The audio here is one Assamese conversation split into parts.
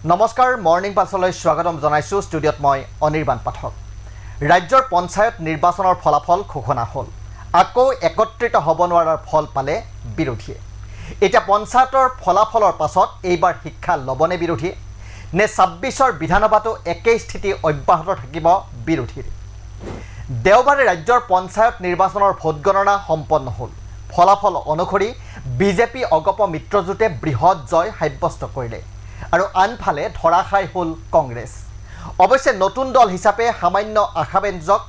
নমস্কাৰ মৰ্নিং পালছলৈ স্বাগতম জনাইছোঁ ষ্টুডিঅ'ত মই অনিৰ্বাণ পাঠক ৰাজ্যৰ পঞ্চায়ত নিৰ্বাচনৰ ফলাফল ঘোষণা হ'ল আকৌ একত্ৰিত হ'ব নোৱাৰাৰ ফল পালে বিৰোধীয়ে এতিয়া পঞ্চায়তৰ ফলাফলৰ পাছত এইবাৰ শিক্ষা ল'বনে বিৰোধীয়ে নে ২৬ৰ বিধানসভাতো একেই স্থিতি অব্যাহত থাকিব বিৰোধীৰ দেওবাৰে ৰাজ্যৰ পঞ্চায়ত নিৰ্বাচনৰ ভোট গণনা সম্পন্ন হ'ল ফলাফল অনুসৰি বিজেপি অগপ মিত্ৰজোঁটে বৃহৎ জয় সাব্যস্ত কৰিলে আৰু আনফালে ধৰাশায়ী হ'ল কংগ্ৰেছ অৱশ্যে নতুন দল হিচাপে সামান্য আশাব্যঞ্জক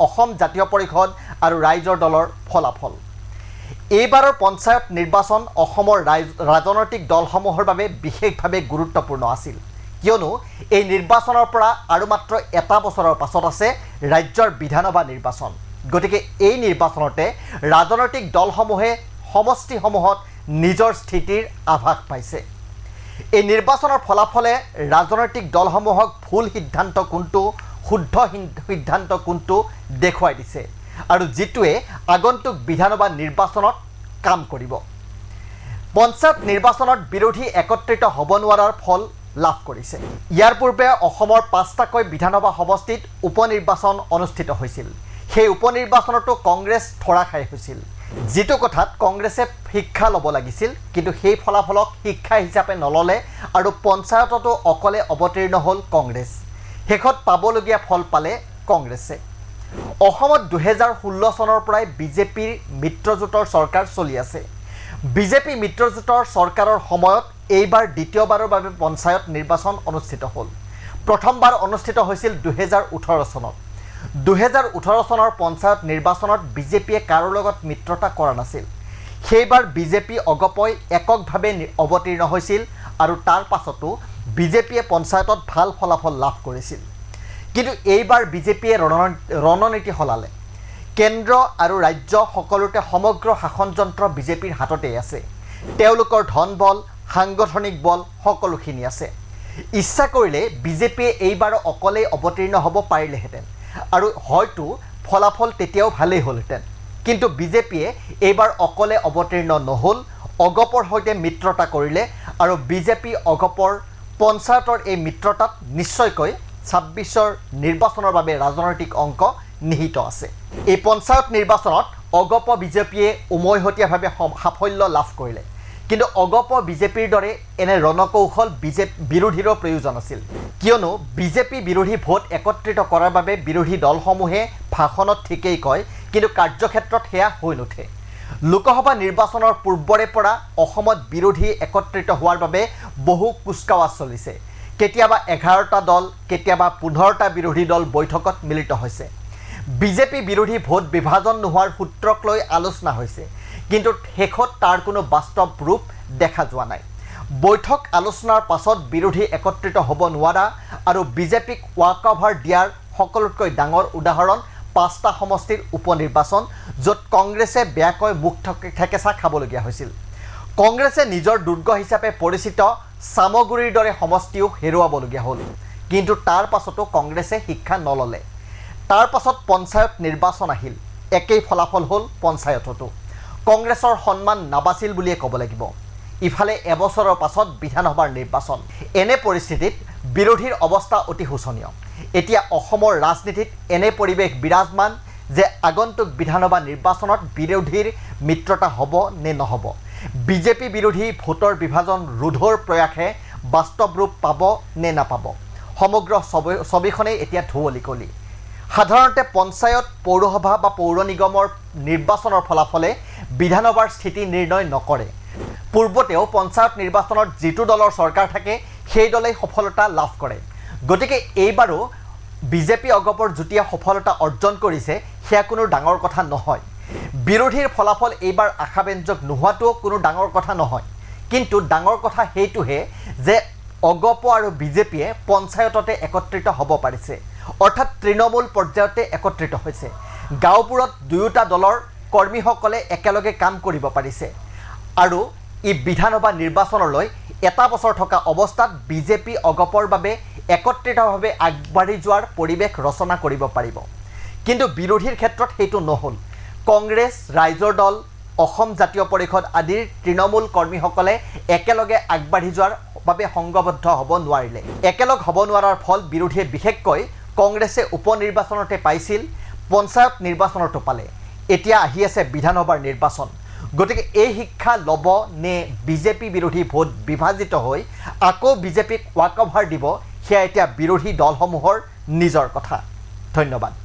অসম জাতীয় পৰিষদ আৰু ৰাইজৰ দলৰ ফলাফল এইবাৰৰ পঞ্চায়ত নিৰ্বাচন অসমৰ ৰাজনৈতিক দলসমূহৰ বাবে বিশেষভাৱে গুৰুত্বপূৰ্ণ আছিল কিয়নো এই নিৰ্বাচনৰ পৰা আৰু মাত্ৰ এটা বছৰৰ পাছত আছে ৰাজ্যৰ বিধানসভা নিৰ্বাচন গতিকে এই নিৰ্বাচনতে ৰাজনৈতিক দলসমূহে সমষ্টিসমূহত নিজৰ স্থিতিৰ আভাস পাইছে এই নিৰ্বাচনৰ ফলাফলে ৰাজনৈতিক দলসমূহক ভুল সিদ্ধান্ত কোনটো শুদ্ধ সিদ্ধান্ত কোনটো দেখুৱাই দিছে আৰু যিটোৱে আগন্তুক বিধানসভা নিৰ্বাচনত কাম কৰিব পঞ্চায়ত নিৰ্বাচনত বিৰোধী একত্ৰিত হ'ব নোৱাৰাৰ ফল লাভ কৰিছে ইয়াৰ পূৰ্বে অসমৰ ৫টাকৈ বিধানসভা সমষ্টিত উপনিৰ্বাচন অনুষ্ঠিত হৈছিল সেই উপনিৰ্বাচনতো কংগ্ৰেছ ধৰাশায়ী হৈছিল যিটো কথাত কংগ্ৰেছে শিক্ষা ল'ব লাগিছিল কিন্তু সেই ফলাফলক শিক্ষা হিচাপে নল'লে আৰু পঞ্চায়ততো অকলে অৱতীৰ্ণ হ'ল কংগ্ৰেছ শেষত পাবলগীয়া ফল পালে কংগ্ৰেছে অসমত ২০১৬ চনৰ পৰাই বিজেপিৰ মিত্ৰজোঁটৰ চৰকাৰ চলি আছে বিজেপি মিত্ৰজোঁটৰ চৰকাৰৰ সময়ত এইবাৰ দ্বিতীয়বাৰৰ বাবে পঞ্চায়ত নিৰ্বাচন অনুষ্ঠিত হ'ল প্ৰথমবাৰ অনুষ্ঠিত হৈছিল ২০১৮ চনত ২০১৮ চনৰ পঞ্চায়ত নিৰ্বাচনত বিজেপিয়ে কাৰো লগত মিত্ৰতা কৰা নাছিল সেইবাৰ বিজেপি অগপই এককভাৱে অৱতীৰ্ণ হৈছিল আৰু তাৰ পাছতো বিজেপিয়ে পঞ্চায়তত ভাল ফলাফল লাভ কৰিছিল কিন্তু এইবাৰ বিজেপিয়ে ৰণনীতি সলালে কেন্দ্ৰ আৰু ৰাজ্য সকলোতে সমগ্ৰ শাসনযন্ত্ৰ বিজেপিৰ হাততেই আছে তেওঁলোকৰ ধন বল সাংগঠনিক বল সকলোখিনি আছে ইচ্ছা কৰিলে বিজেপিয়ে এইবাৰ অকলেই অৱতীৰ্ণ হ'ব পাৰিলেহেঁতেন আৰু হয়তো ফলাফল তেতিয়াও ভালেই হ'লহেঁতেন কিন্তু বিজেপিয়ে এইবাৰ অকলে অৱতীৰ্ণ নহ'ল অগপৰ সৈতে মিত্ৰতা কৰিলে আৰু বিজেপি অগপৰ পঞ্চায়তৰ এই মিত্ৰতাত নিশ্চয়কৈ ২৬ৰ নিৰ্বাচনৰ বাবে ৰাজনৈতিক অংক নিহিত আছে এই পঞ্চায়ত নিৰ্বাচনত অগপ বিজেপিয়ে উমৈহতীয়াভাৱে সাফল্য লাভ কৰিলে কিন্তু অগপ বিজেপিৰ দৰে এনে ৰণকৌশল বিৰোধীৰো প্ৰয়োজন আছিল কিয়নো বিজেপি বিৰোধী ভোট একত্ৰিত কৰাৰ বাবে বিৰোধী দলসমূহে ভাষণত ঠিকেই কয় কিন্তু কাৰ্যক্ষেত্ৰত সেয়া হৈ নুঠে লোকসভা নিৰ্বাচনৰ পূৰ্বৰে পৰা অসমত বিৰোধী একত্ৰিত হোৱাৰ বাবে বহু কুচকাৱাজ চলিছে কেতিয়াবা ১১টা দল কেতিয়াবা ১৫টা বিৰোধী দল বৈঠকত মিলিত হৈছে বিজেপি বিৰোধী ভোট বিভাজন নোহোৱাৰ সূত্ৰক লৈ আলোচনা হৈছে কিন্তু শেষত তাৰ কোনো বাস্তৱ ৰূপ দেখা যোৱা নাই বৈঠক আলোচনাৰ পাছত বিৰোধী একত্ৰিত হ'ব নোৱাৰা আৰু বিজেপিক ৱাকঅভাৰ দিয়াৰ সকলোতকৈ ডাঙৰ উদাহৰণ ৫টা সমষ্টিৰ উপনিৰ্বাচন য'ত কংগ্ৰেছে বেয়াকৈ মুখ ঠেকেচা খাবলগীয়া হৈছিল কংগ্ৰেছে নিজৰ দুৰ্গ হিচাপে পৰিচিত চামগুৰিৰ দৰে সমষ্টিও হেৰুৱাবলগীয়া হ'ল কিন্তু তাৰ পাছতো কংগ্ৰেছে শিক্ষা নল'লে তাৰ পাছত পঞ্চায়ত নিৰ্বাচন আহিল একেই ফলাফল হ'ল পঞ্চায়ততো কংগ্ৰেছৰ সন্মান নাবাছিল বুলিয়ে ক'ব লাগিব ইফালে এবছৰৰ পাছত বিধানসভাৰ নিৰ্বাচন এনে পৰিস্থিতিত বিৰোধীৰ অৱস্থা অতি শোচনীয় এতিয়া অসমৰ ৰাজনীতিত এনে পৰিৱেশ বিৰাজমান যে আগন্তুক বিধানসভা নিৰ্বাচনত বিৰোধীৰ মিত্ৰতা হ'ব নে নহ'ব বিজেপি বিৰোধী ভোটৰ বিভাজন ৰোধৰ প্ৰয়াসে বাস্তৱ ৰূপ পাব নে নাপাব সমগ্ৰ ছবিখনেই এতিয়া ধুঁৱলি সাধাৰণতে পঞ্চায়ত পৌৰসভা বা পৌৰ নিগমৰ নিৰ্বাচনৰ ফলাফলে বিধানসভাৰ স্থিতি নিৰ্ণয় নকৰে পূৰ্বতেও পঞ্চায়ত নিৰ্বাচনত যিটো দলৰ চৰকাৰ থাকে সেই দলেই সফলতা লাভ কৰে গতিকে এইবাৰো বিজেপি অগপৰ যুটীয়া সফলতা অৰ্জন কৰিছে সেয়া কোনো ডাঙৰ কথা নহয় বিৰোধীৰ ফলাফল এইবাৰ আশাব্যঞ্জক নোহোৱাটোও কোনো ডাঙৰ কথা নহয় কিন্তু ডাঙৰ কথা সেইটোহে যে অগপ আৰু বিজেপিয়ে পঞ্চায়ততে একত্ৰিত হ'ব পাৰিছে অৰ্থাৎ তৃণমূল পৰ্যায়তে একত্ৰিত হৈছে গাঁওবোৰত দুয়োটা দলৰ কৰ্মীসকলে একেলগে কাম কৰিব পাৰিছে আৰু ই বিধানসভা নিৰ্বাচনলৈ এটা বছৰ থকা অৱস্থাত বিজেপি অগপৰ বাবে একত্ৰিতভাৱে আগবাঢ়ি যোৱাৰ পৰিৱেশ ৰচনা কৰিব পাৰিব কিন্তু বিৰোধীৰ ক্ষেত্ৰত সেইটো নহ'ল কংগ্ৰেছ ৰাইজৰ দল অসম জাতীয় পৰিষদ আদিৰ তৃণমূল কৰ্মীসকলে একেলগে আগবাঢ়ি যোৱাৰ বাবে সংঘবদ্ধ হ'ব নোৱাৰিলে। একেলগ হ'ব নোৱাৰাৰ ফল বিৰোধীয়ে বিশেষকৈ কংগ্ৰেছে উপনিৰ্বাচনতে পাইছিল, পঞ্চায়ত নিৰ্বাচনতো পালে। এতিয়া আহি আছে বিধানসভাৰ নিৰ্বাচন। গতিকে এই শিক্ষা ল'ব নে বিজেপি বিৰোধী ভোট বিভাজিত হৈ আকৌ বিজেপিক ৱাকঅভাৰ দিব, সেয়া এতিয়া বিৰোধী দলসমূহৰ নিজৰ কথা। ধন্যবাদ।